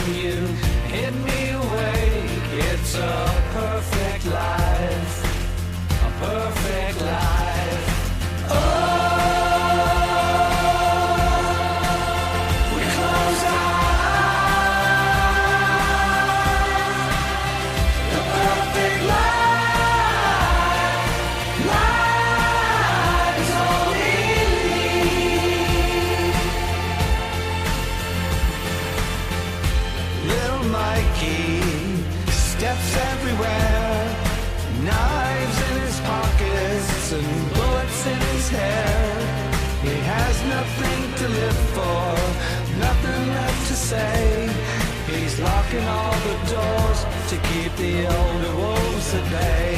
when you hit me awake. It's a perfect life, a perfect life. Oh, we close our eyes. The perfect life, life is all we need. Little Mikey steps everywhere, knives in his pockets and bullets in his hair. He has nothing to live for, nothing left to say. He's locking all the doors to keep the older wolves at bay.